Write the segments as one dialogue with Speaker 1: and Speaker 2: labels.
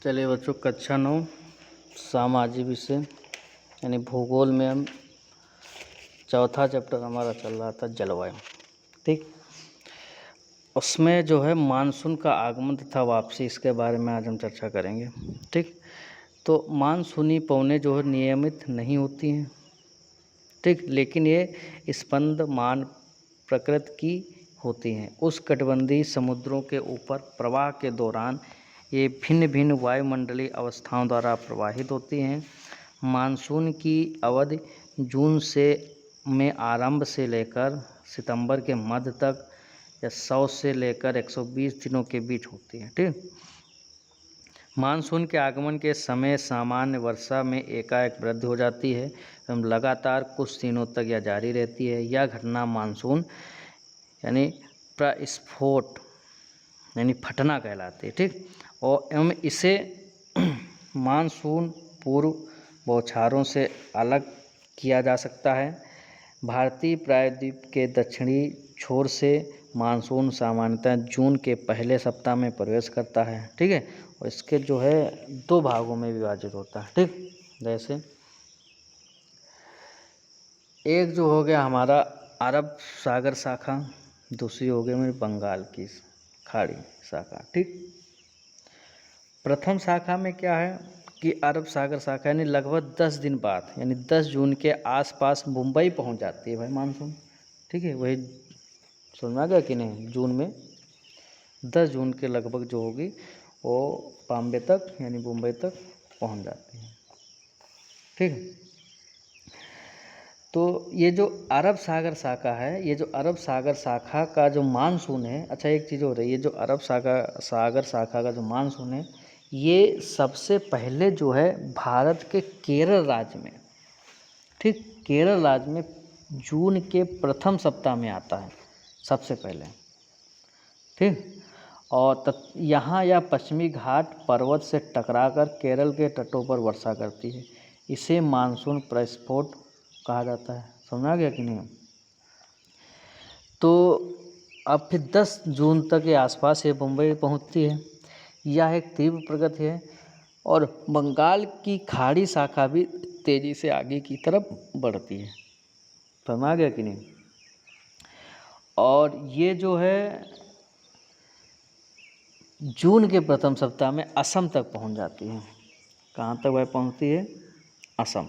Speaker 1: चलिए बच्चों, कक्षा 9 सामाजिक विषय यानी भूगोल में हम चौथा चैप्टर हमारा चल रहा था जलवायु। ठीक, उसमें जो है मानसून का आगमन तथा वापसी, इसके बारे में आज हम चर्चा करेंगे। ठीक, तो मानसूनी पवनें जो है नियमित नहीं होती हैं। ठीक, लेकिन ये स्पंदमान प्रकृति की होती हैं। उष्णकटिबंधीय समुद्रों के ऊपर प्रवाह के दौरान ये भिन्न भिन्न वायुमंडलीय अवस्थाओं द्वारा प्रवाहित होती हैं। मानसून की अवधि जून में आरंभ से लेकर सितंबर के मध्य तक या 100 से लेकर 120 दिनों के बीच होती है। ठीक, मानसून के आगमन के समय सामान्य वर्षा में एकाएक वृद्धि हो जाती है एवं लगातार कुछ दिनों तक यह जारी रहती है। यह घटना मानसून यानी प्रस्फोट यानी फटना कहलाती है। ठीक, और एवं इसे मानसून पूर्व बौछारों से अलग किया जा सकता है। भारतीय प्रायद्वीप के दक्षिणी छोर से मानसून सामान्यतः जून के पहले सप्ताह में प्रवेश करता है। ठीक है, और इसके जो है 2 भागों में विभाजित होता है। ठीक, जैसे एक जो हो गया हमारा अरब सागर शाखा, दूसरी हो गई मेरी बंगाल की खाड़ी शाखा। ठीक, प्रथम शाखा में क्या है कि अरब सागर शाखा यानी लगभग 10 दिन बाद यानी 10 जून के आसपास मुंबई पहुंच जाती है भाई मानसून। ठीक है, वही समझ में आ गया कि नहीं। जून में 10 जून के लगभग जो होगी वो बॉम्बे तक यानी मुंबई तक पहुंच जाती है। ठीक, तो ये जो अरब सागर शाखा है, ये जो अरब सागर शाखा का जो मानसून है, अच्छा एक चीज़ हो रही है, ये जो अरब सागर शाखा का जो मानसून है, ये सबसे पहले जो है भारत के केरल राज्य में, ठीक, केरल राज्य में जून के प्रथम सप्ताह में आता है सबसे पहले। ठीक, और यहाँ यह पश्चिमी घाट पर्वत से टकराकर केरल के तटों पर वर्षा करती है। इसे मानसून प्रस्फोट कहा जाता है। समझ आ गया कि नहीं। तो अब फिर 10 जून तक के आसपास ये मुंबई पहुंचती है। यह एक तीव्र प्रगति है और बंगाल की खाड़ी शाखा भी तेज़ी से आगे की तरफ बढ़ती है। समझ आ गया कि नहीं। और ये जो है जून के प्रथम सप्ताह में असम तक पहुंच जाती है। कहाँ तक वह पहुंचती है? असम।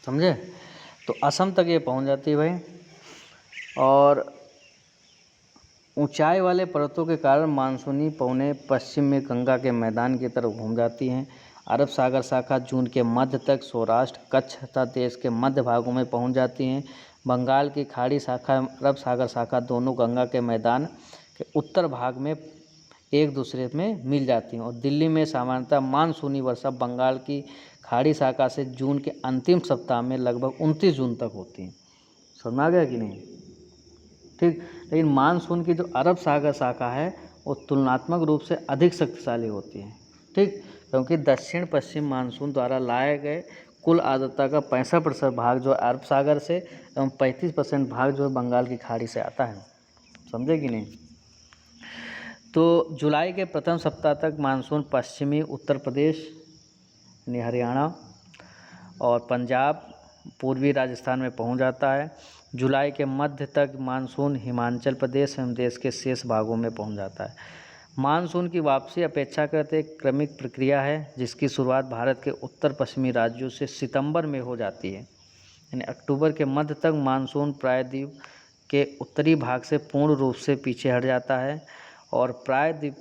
Speaker 1: समझे। तो असम तक ये पहुंच जाती है भाई। और ऊंचाई वाले पर्वतों के कारण मानसूनी पवनें पश्चिम में गंगा के मैदान की तरफ घूम जाती हैं। अरब सागर शाखा जून के मध्य तक सौराष्ट्र, कच्छ तथा देश के मध्य भागों में पहुंच जाती हैं। बंगाल की खाड़ी शाखा, अरब सागर शाखा दोनों गंगा के मैदान के उत्तर भाग में एक दूसरे में मिल जाती हैं। और दिल्ली में सामान्यतः मानसूनी वर्षा बंगाल की खाड़ी शाखा से जून के अंतिम सप्ताह में लगभग 29 जून तक होती है। समझ आ गया कि नहीं। ठीक, लेकिन मानसून की जो अरब सागर शाखा है वो तुलनात्मक रूप से अधिक शक्तिशाली होती है। ठीक, क्योंकि दक्षिण पश्चिम मानसून द्वारा लाए गए कुल आर्द्रता का 65% भाग जो अरब सागर से एवं 35% भाग जो है बंगाल की खाड़ी से आता है। समझे कि नहीं। तो जुलाई के प्रथम सप्ताह तक मानसून पश्चिमी उत्तर प्रदेश यानी हरियाणा और पंजाब, पूर्वी राजस्थान में पहुंच जाता है। जुलाई के मध्य तक मानसून हिमाचल प्रदेश एवं देश के शेष भागों में पहुंच जाता है। मानसून की वापसी अपेक्षाकृत एक क्रमिक प्रक्रिया है, जिसकी शुरुआत भारत के उत्तर पश्चिमी राज्यों से सितंबर में हो जाती है। यानी अक्टूबर के मध्य तक मानसून प्रायद्वीप के उत्तरी भाग से पूर्ण रूप से पीछे हट जाता है और प्रायद्वीप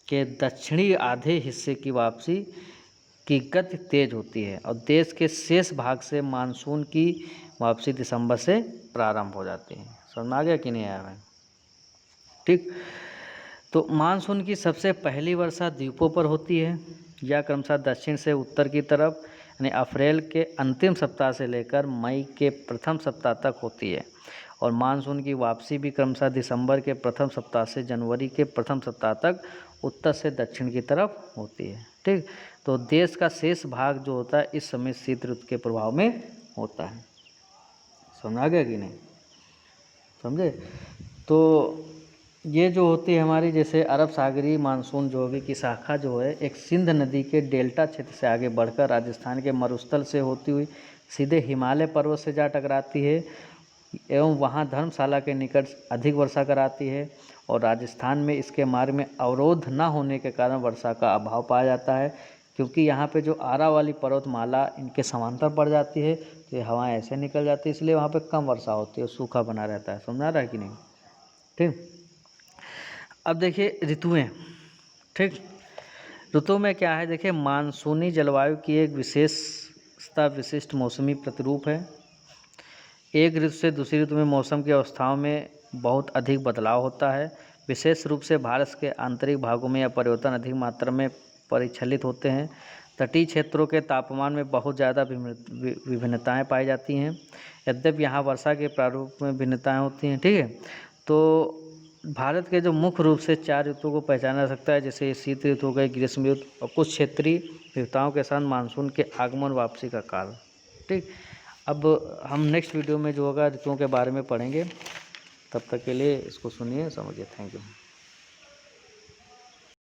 Speaker 1: के दक्षिणी आधे हिस्से की वापसी की गति तेज होती है और देश के शेष भाग से मानसून की वापसी दिसंबर से प्रारंभ हो जाती है। समझ में आ गया कि नहीं आया भाई। ठीक, तो मानसून की सबसे पहली वर्षा द्वीपों पर होती है। यह क्रमशः दक्षिण से उत्तर की तरफ यानी अप्रैल के अंतिम सप्ताह से लेकर मई के प्रथम सप्ताह तक होती है और मानसून की वापसी भी क्रमशः दिसंबर के प्रथम सप्ताह से जनवरी के प्रथम सप्ताह तक उत्तर से दक्षिण की तरफ होती है। ठीक, तो देश का शेष भाग जो होता है इस समय शीत ऋतु के प्रभाव में होता है। समझ आ गया कि नहीं। समझे। तो ये जो होती है हमारी जैसे अरब सागरीय मानसून जो होगी की शाखा जो है एक सिंध नदी के डेल्टा क्षेत्र से आगे बढ़कर राजस्थान के मरुस्थल से होती हुई सीधे हिमालय पर्वत से जा टकराती है एवं वहाँ धर्मशाला के निकट अधिक वर्षा कराती है और राजस्थान में इसके मार्ग में अवरोध न होने के कारण वर्षा का अभाव पाया जाता है, क्योंकि यहाँ पे जो आरा वाली पर्वतमाला इनके समांतर पड़ जाती है तो ये हवाएं ऐसे निकल जाती है, इसलिए वहाँ पे कम वर्षा होती है, सूखा बना रहता है। समझ आ रहा है कि नहीं? ठीक। अब देखिए ऋतुएं। ठीक, ऋतु में क्या है, देखिए मानसूनी जलवायु की एक विशेषता विशिष्ट मौसमी प्रतिरूप है। एक ऋतु से दूसरी ऋतु में मौसम की अवस्थाओं में बहुत अधिक बदलाव होता है। विशेष रूप से भारत के आंतरिक भागों में यह परिवर्तन अधिक मात्रा में परिलक्षित होते हैं। तटीय क्षेत्रों के तापमान में बहुत ज़्यादा विभिन्नताएं पाई जाती हैं, यद्यपि यहाँ वर्षा के प्रारूप में भिन्नताएं होती हैं। ठीक है, तो भारत के जो मुख्य रूप से 4 ऋतुओं को पहचाना जा सकता है, जैसे शीत ऋतु हो गई, ग्रीष्म ऋतु और कुछ क्षेत्रीय विविधताओं के साथ मानसून के आगमन वापसी का काल। ठीक, अब हम नेक्स्ट वीडियो में जो होगा ऋतुओं के बारे में पढ़ेंगे। तब तक के लिए इसको सुनिए, समझिए। Thank you.